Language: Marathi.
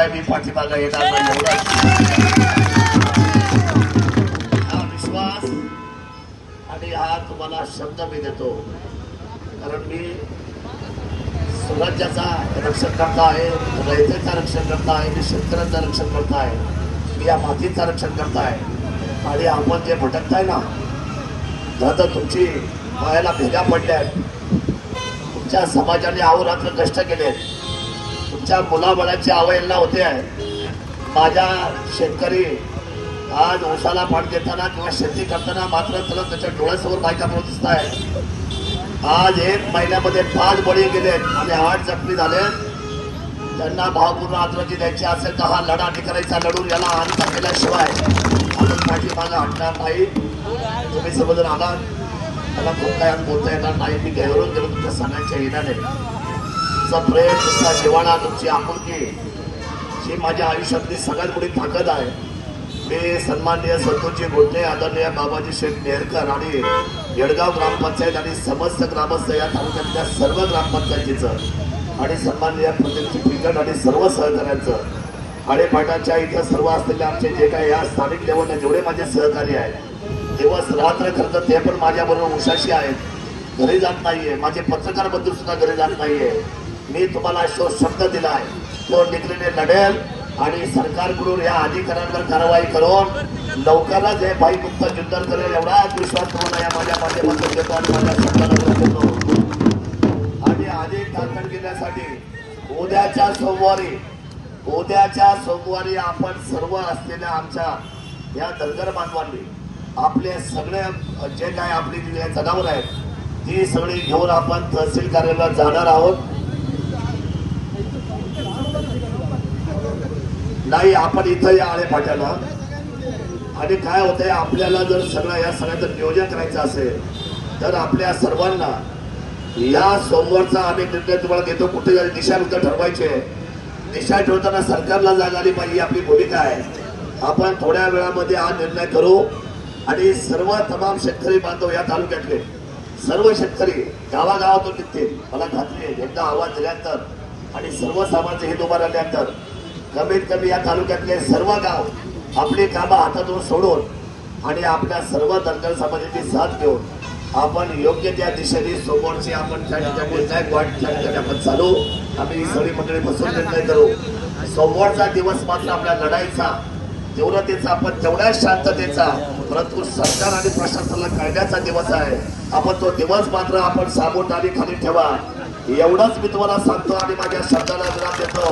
शिवाय मी पाठीमागे येणार नाही. हा विश्वास आणि हा तुम्हाला शब्द मी देतो, कारण मी स्वराज्याचा रक्षण करता आहे, रयतेचा रक्षण करता आहे, मी शेतकऱ्यांचं रक्षण करता आहे, मी या मातीचं रक्षण करता आहे. आणि आपण जे भटकताय ना, तर तुमची पायाला भेगा पडल्या आहेत, तुमच्या समाजाने अहोरात्र कष्ट केलेत, तुमच्या मुलाबाळाची अवहेलना होते आहे. माझ्या शेतकरी आज ऊसाला पाणी देताना किंवा शेती करताना मात्र त्याला त्याच्या डोळ्यासमोर बायका म्हणून दिसत आहे. आज 1 महिन्यामध्ये 5 बळी गेलेत आणि 8 जखमी झालेत. त्यांना भावपूर्ण आदरांजली द्यायची असेल तर हा लढा करायचा, लढून याला अंत केल्याशिवाय आपण पाठीमागं हटणार नाही. तुम्ही समजून आलात, त्याला खूप काय बोलता येणार नाही. मी गैरून गेलो तुमच्या सांगायच्या येण्याने. तुमचा प्रेम, तुमचा जिव्हाळा, तुमची आपुलकी ही माझ्या आयुष्यातली सगळ्यात मोठी ताकद आहे. मी सन्माननीय संतोषजी गोडणे, आदरणीय बाबाजी शेठ नेरकर आणि येडगाव ग्रामपंचायत आणि समस्त ग्रामस्थ या तालुक्यातल्या सर्व ग्रामपंचायतीचं आणि सन्माननीय प्रदीपजी पिंगट आणि सर्व सहकाऱ्यांचं आणि पाटाच्या इथं सर्व असलेले आमचे जे काही या स्थानिक लेवलला जेवढे माझे सहकारी आहेत, दिवस रात्र खरं ते पण माझ्याबरोबर उशाशी आहेत, घरी जात नाहीये. माझे पत्रकार बंधू सुद्धा घरी जात नाहीये. मी तुम्हाला शब्द दिला आहे, तो निघलेले लढेल आणि सरकारकडून या अधिकाऱ्यांवर कारवाई करून लवकरच हे भयमुक्त युद्ध करेल एवढाच विश्वास तुम्हाला या माझ्या माध्यमातून देतो आणि माझ्या शब्दाला देतो. आणि अधिक ताकद घेण्यासाठी उद्याच्या सोमवारी आपण सर्व असलेल्या आमच्या या धनगर बांधवांनी आपले सगळे जे काय आपली जनावर आहेत ती सगळी घेऊन आपण तहसील कार्यालयात जाणार आहोत. नाही, आपण इथं या आळे फाट्याला. आणि काय होतंय, आपल्याला जर सगळं या सगळ्याचं नियोजन करायचं असेल तर आपल्या सर्वांना या सोमवारचा आम्ही निर्णय तुम्हाला देतो. कुठे दिशा ठरवायचे, दिशा ठेवताना सरकारला जाग आली पाहिजे, आपली भूमिका आहे. आपण थोड्या वेळामध्ये हा निर्णय करू आणि सर्व तमाम शेतकरी बांधव या तालुक्यातले सर्व शेतकरी गावागावातून निघतील. मला खात्री आहे, एकदा आवाज दिल्यानंतर आणि सर्वसामान्य हित उभा राहिल्यानंतर कमीत कमी या तालुक्यातले सर्व गाव आपली कामं हातातून सोडून आणि आपल्या सर्व धनगर समाजाची साथ घेऊन आपण योग्य त्या दिशेने सोमवारची आपण आपण चालू. आम्ही सगळी मंडळी बसून निर्णय करू. सोमवारचा दिवस मात्र आपल्या लढाईचा, तीव्रतेचा, आपण तेवढ्या शांततेचा, परंतु सरकार आणि प्रशासनाला कळण्याचा दिवस आहे. आपण तो दिवस मात्र आपण साबूत आणि खाली ठेवा, एवढंच मी तुम्हाला सांगतो आणि माझ्या शब्दाला विराम देतो.